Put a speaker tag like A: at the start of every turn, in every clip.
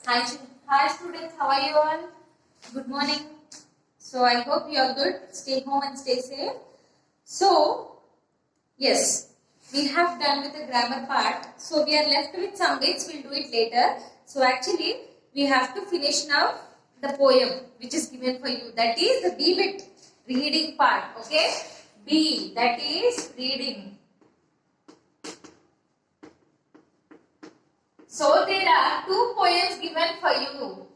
A: Hi students, how are you all? Good morning. So I hope you are good. Stay home and stay safe. So yes, we have done with the grammar part. So we are left with some bits. We'll do it later. So actually we have to finish now the poem which is given for you. That is the B bit, reading part. Okay, B, that is reading. So there are two poems given for you.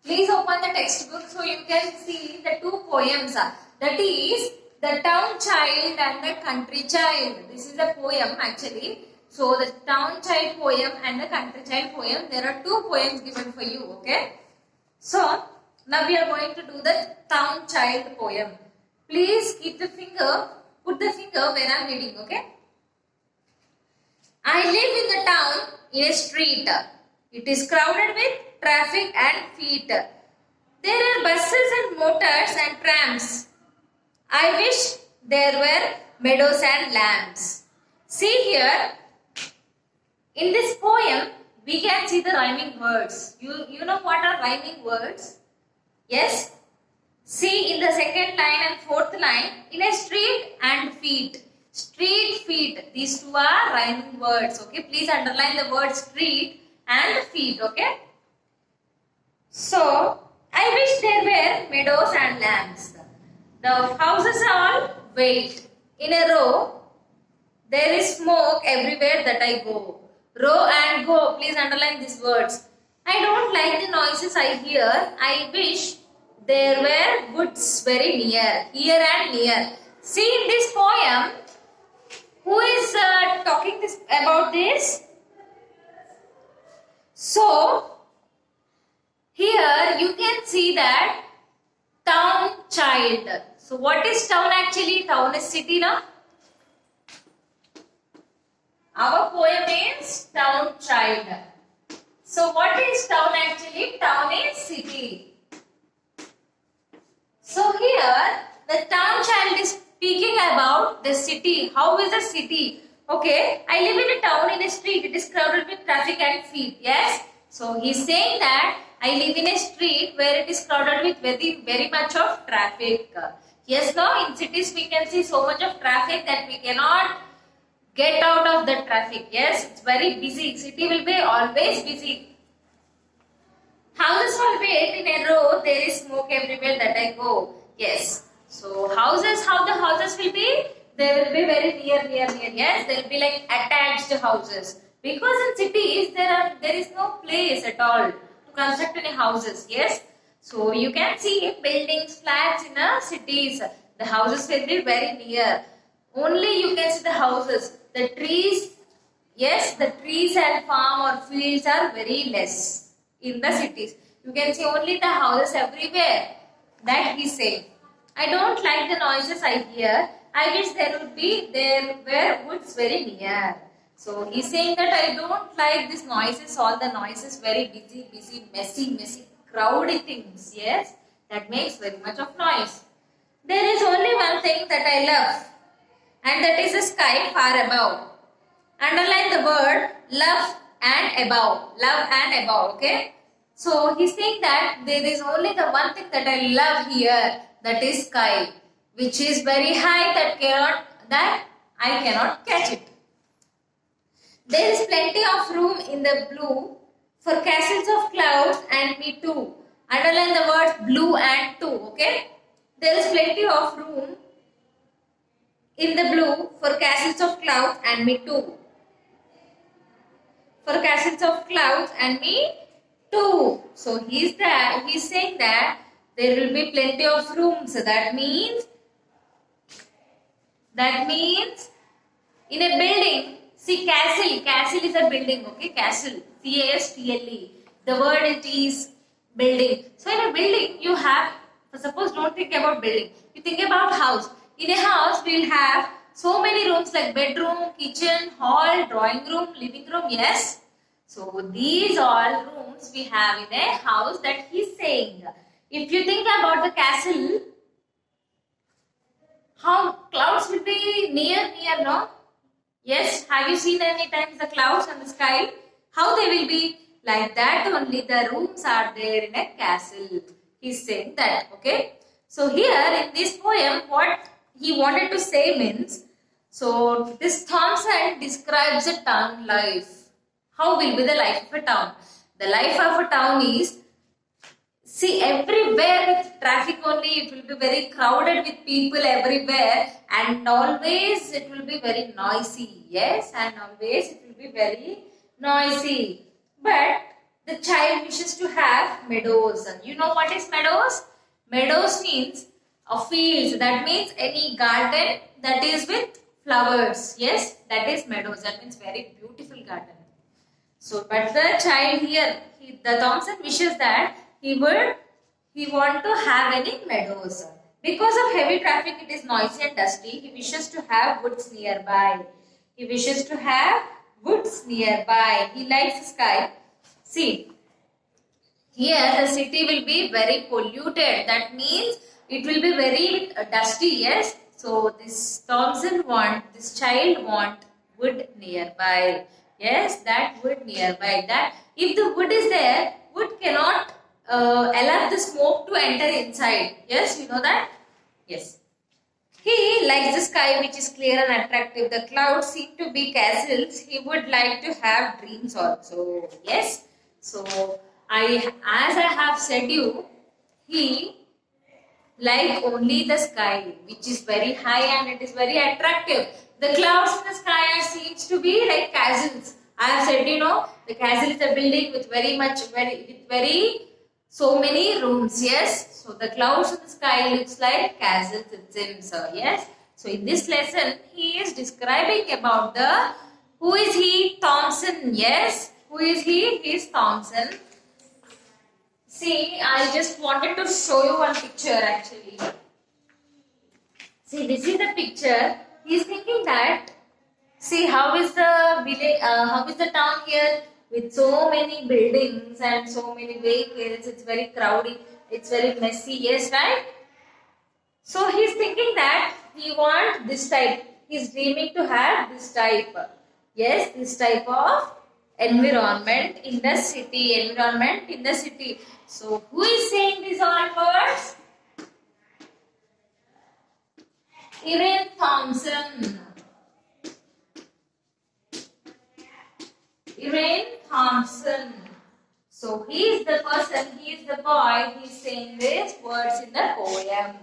A: Please open the textbook so you can see the two poems. That is the town child and the country child. This is a poem actually. So the town child poem and the country child poem. There are two poems given for you. Okay. So now we are going to do the town child poem. Please keep the finger. Put the finger where I am reading. Okay. I live in the town in a street. It is crowded with traffic and feet. There are buses and motors and trams. I wish there were meadows and lambs. See here, in this poem, we can see the rhyming words. You know what are rhyming words? Yes? See in the second line and fourth line, in a street and feet. Street, feet. These two are rhyming words. Okay, please underline the word street and feet. Okay. So, I wish there were meadows and lambs. The houses all wait in a row. There is smoke everywhere that I go. Row and go. Please underline these words. I don't like the noises I hear. I wish there were woods very near. Here and near. See in this poem, who is talking about this? So, here you can see that town child. So, what is town actually? Town is city, no? Our poem is town child. So, what is town actually? Town is city. So, here the town child is speaking about the city. How is the city? Okay, I live in a town in a street. It is crowded with traffic and feet. Yes. So he is saying that I live in a street where it is crowded with very much of traffic. Yes, no. In cities we can see so much of traffic that we cannot get out of the traffic. Yes, it's very busy. City will be always busy. Houses all wait in a row. There is smoke everywhere that I go. Yes. So houses, how the houses will be? They will be very near. Yes, they will be like attached houses. Because in cities there is no place at all to construct any houses. Yes. So you can see buildings, flats in cities. The houses will be very near. Only you can see the houses. The trees, yes, the trees and farm or fields are very less in the cities. You can see only the houses everywhere. That he saying. I don't like the noises I hear. I wish there were woods very near. So he's saying that I don't like these noises, all the noises, very busy, messy, crowdy things. Yes, that makes very much of noise. There is only one thing that I love, and that is the sky far above. Underline the word love and above. Love and above. Okay. So he's saying that there is only the one thing that I love here, that is sky, which is very high that I cannot catch it. There is plenty of room in the blue for castles of clouds and me too. Underline the words blue and too. Okay. There is plenty of room in the blue for castles of clouds and me too. For castles of clouds and me too. So he's saying that there will be plenty of rooms. So that means in a building, see castle is a building, okay, castle, C-A-S-T-L-E. The word it is building. So in a building you have, suppose don't think about building, you think about house. In a house we will have so many rooms like bedroom, kitchen, hall, drawing room, living room. Yes. So these all rooms we have in a house that he's saying. If you think about the castle, how clouds will be near, no? Yes. Have you seen any times the clouds and the sky? How they will be? Like that only the rooms are there in a castle. He's saying that, okay? So here in this poem, what he wanted to say means, so this Thompson describes a town life. How will be the life of a town? The life of a town is, see, everywhere with traffic only, it will be very crowded with people everywhere, and always it will be very noisy. Yes, and always it will be very noisy. But the child wishes to have meadows. And you know what is meadows? Meadows means a field. That means any garden that is with flowers. Yes, that is meadows. That means very beautiful garden. So, but the child here, the Thompson wishes that he want to have any meadows. Because of heavy traffic, it is noisy and dusty. He wishes to have woods nearby. He wishes to have woods nearby. He likes sky. See, here the city will be very polluted. That means it will be very dusty. Yes. So this this child want wood nearby. Yes, that wood nearby. That if the wood is there, wood cannot allow the smoke to enter inside. Yes, you know that? Yes. He likes the sky which is clear and attractive. The clouds seem to be castles. He would like to have dreams also. Yes. So as I have said you, he like only the sky which is very high and it is very attractive. The clouds in the sky seems to be like castles. I have said, you know, the castle is a building with very so many rooms. Yes, so the clouds in the sky looks like castles, it seems. Yes, so in this lesson he is describing about the, who is he? Thompson. Yes, who is he? He is Thompson. See, I just wanted to show you one picture actually. See, this is the picture. He is thinking that, see, how is the village, how is the town here with so many buildings and so many vehicles. It's very crowded. It's very messy. Yes, right? So he's thinking that he wants this type. He's dreaming to have this type. Yes, this type of environment in the city. Environment in the city. So who is saying these all words? Irene Thompson. Irene Thompson. So he is the person, he is the boy, he is saying these words in the poem.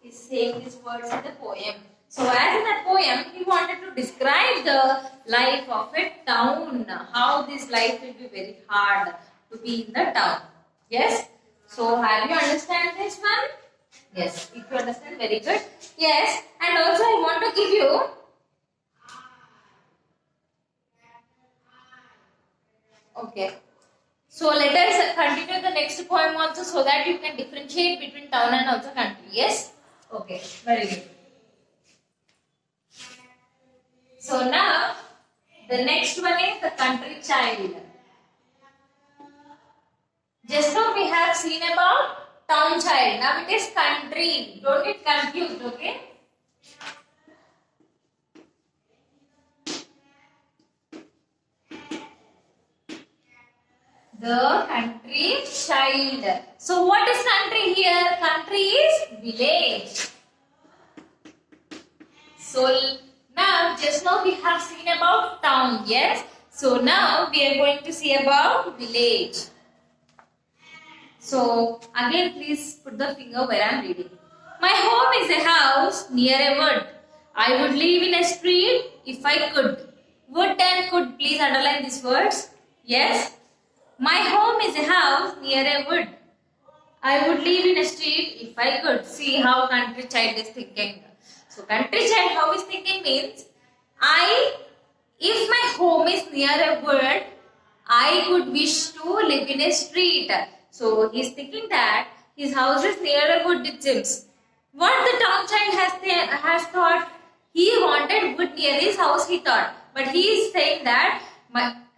A: He is saying these words in the poem. So as in the poem, he wanted to describe the life of a town. How this life will be very hard to be in the town. Yes. So have you understand this one? Yes. If you understand, very good. Yes. And also I want to give you okay. So let us continue the next poem also so that you can differentiate between town and also country. Yes? Okay. Very good. So now the next one is the country child. Just now we have seen about town child. Now it is country. Don't get confused, okay? The country child. So what is country here? Country is village. So now just now we have seen about town. Yes. So now we are going to see about village. So again please put the finger where I am reading. My home is a house near a wood. I would live in a street if I could. Would and could, please underline these words. Yes. My home is a house near a wood. I would live in a street if I could. See how country child is thinking. So country child how is thinking means, if my home is near a wood, I could wish to live in a street. So he is thinking that his house is near a wood, it seems. What the town child has thought, he wanted wood near his house, he thought. But he is saying that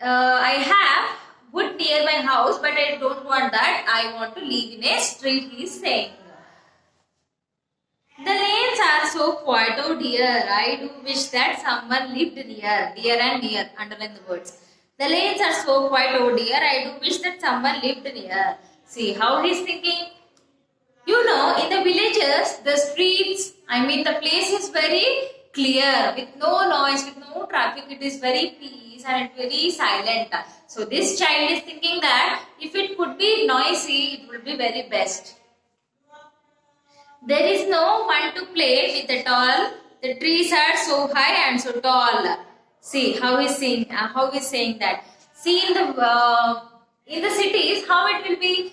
A: I have wood near my house, but I don't want that. I want to live in a street, he is saying. The lanes are so quiet, oh dear. I do wish that someone lived near. Dear and near, underline the words. The lanes are so quiet, oh dear. I do wish that someone lived near. See how he's thinking. You know, in the villages, the streets, the place is very clear, with no noise, with no traffic. It is very peace and very silent. So this child is thinking that if it could be noisy, it would be very best. There is no one to play with at all. The trees are so high and so tall. See how he's saying that. See in the cities how it will be.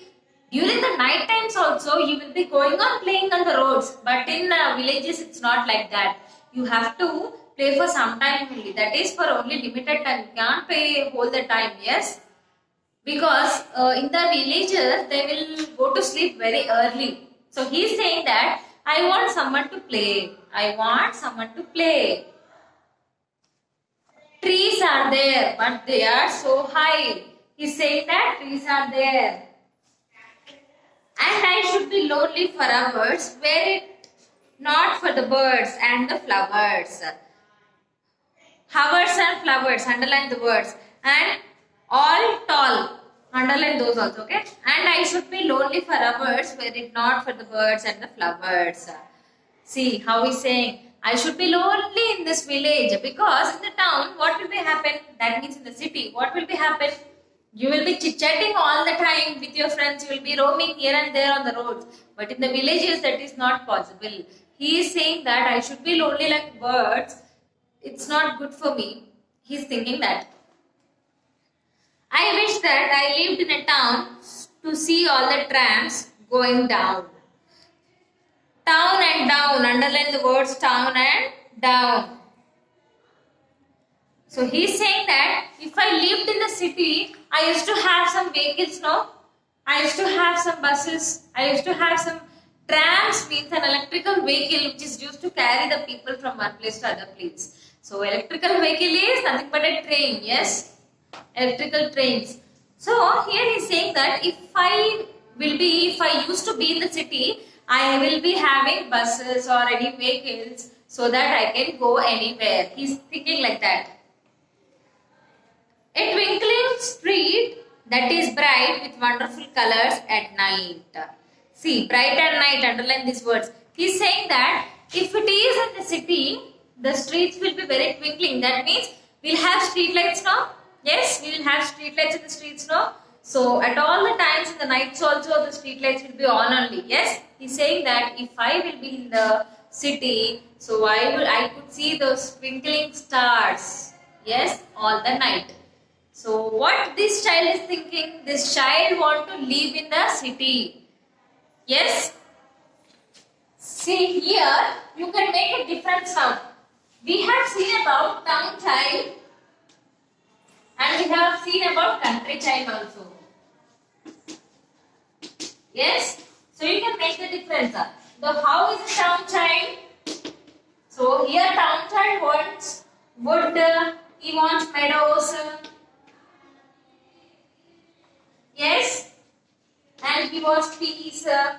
A: During the night times also, you will be going on playing on the roads. But in villages, it's not like that. You have to play for some time only. That is for only limited time. You can't play all the time, yes? Because in the villages, they will go to sleep very early. So he's saying that, I want someone to play. I want someone to play. Trees are there, but they are so high. He's saying that trees are there. And I should be lonely for hours, were it not for the birds and the flowers. Hours and flowers, underline the words. And all tall, underline those also, okay? And I should be lonely for hours, were it not for the birds and the flowers. See how he's saying, I should be lonely in this village, because in the town, what will be happen? That means in the city, what will be happen? You will be chit-chatting all the time with your friends. You will be roaming here and there on the roads. But in the villages, that is not possible. He is saying that I should be lonely like birds. It's not good for me. He is thinking that. I wish that I lived in a town to see all the trams going down. Town and down. Underline the words town and down. So he's saying that if I lived in the city, I used to have some vehicles, no? I used to have some buses. I used to have some trams, means an electrical vehicle which is used to carry the people from one place to other place. So electrical vehicle is nothing but a train, yes? Electrical trains. So here he's saying that if I used to be in the city, I will be having buses or any vehicles so that I can go anywhere. He's thinking like that. A twinkling street that is bright with wonderful colors at night. See, bright at night, underline these words. He's saying that if it is in the city, the streets will be very twinkling. That means we'll have street lights now. Yes, we will have street lights in the streets now. So at all the times in the nights also, the street lights will be on only. Yes, he's saying that if I will be in the city, so I could see those twinkling stars. Yes, all the night. So what this child is thinking, this child want to live in the city. Yes. See here, you can make a difference now. We have seen about town child and we have seen about country child also. Yes. So you can make the difference. How is a town child? So here town child wants wood, he wants meadows. Yes, and he wants peace. And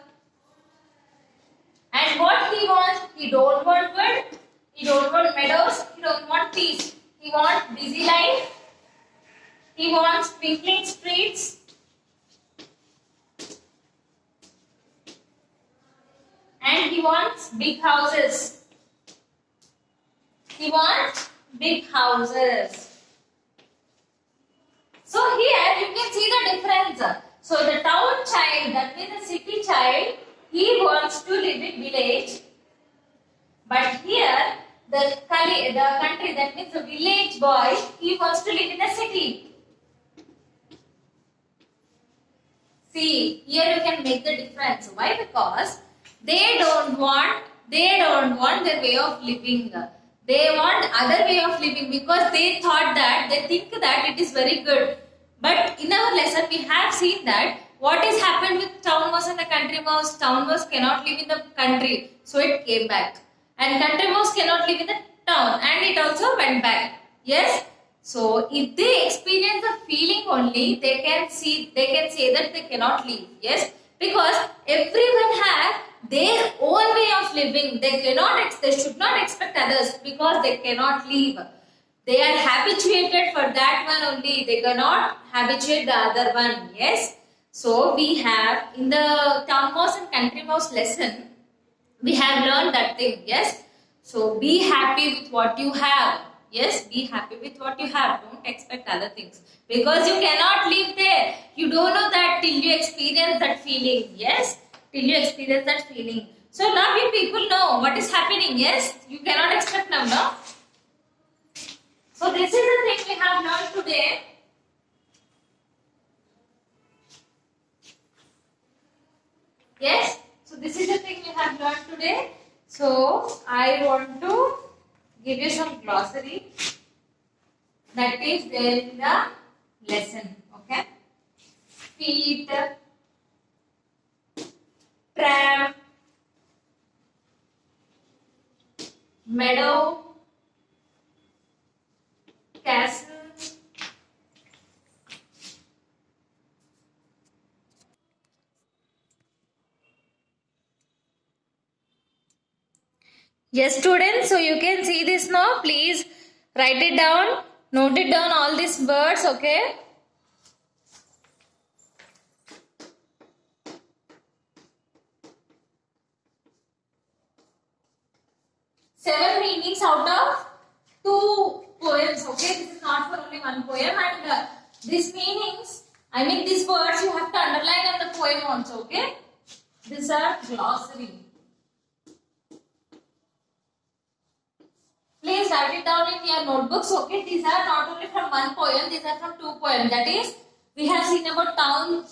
A: what he wants? He don't want wood, he don't want meadows, he don't want peace. He wants busy life, he wants twinkling streets, and he wants big houses. He wants big houses. So here you can see the difference. So the town child, that means the city child, he wants to live in village. But here the country, that means the village boy, he wants to live in the city. See, here you can make the difference. Why? Because they don't want their way of living. They want other way of living because they think that it is very good. But in our lesson, we have seen that what is happened with town mouse and the country mouse. Town mouse cannot live in the country, so it came back. And country mouse cannot live in the town, and it also went back. Yes. So if they experience the feeling only, they can say that they cannot live. Yes, because everyone has their own way of living. They should not expect others because they cannot live. They are habituated for that one only. They cannot habituate the other one. Yes. So we have in the town mouse and country mouse lesson, we have learned that thing. Yes. So be happy with what you have. Yes, be happy with what you have. Don't expect other things because you cannot live there. You don't know that till you experience that feeling. Yes, till you experience that feeling. So now you people know what is happening. Yes, you cannot expect now. No. So this is the thing we have learned today. Yes. So this is the thing we have learned today. So I want to give you some glossary that is there in the lesson. Okay. Feet, tram, meadow, castle, yes, students, so you can see this now. Please write it down, note it down all these words, okay? Seven meanings out of two poems, okay? This is not for only one poem, and these meanings, I mean these words, you have to underline on the poem also, okay? These are glossary. Please write it down in your notebooks, okay? These are not only from one poem, these are from two poems. That is, we have seen about town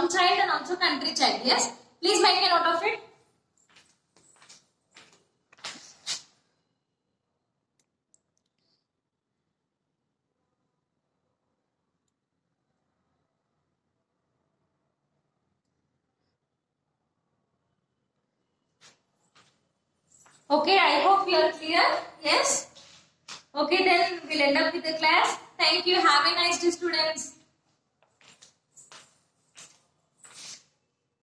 A: child and also country child. Yes? Please make a note of it. Okay, I hope you are clear. Yes? Okay, then we'll end up with the class. Thank you. Have a nice day, students.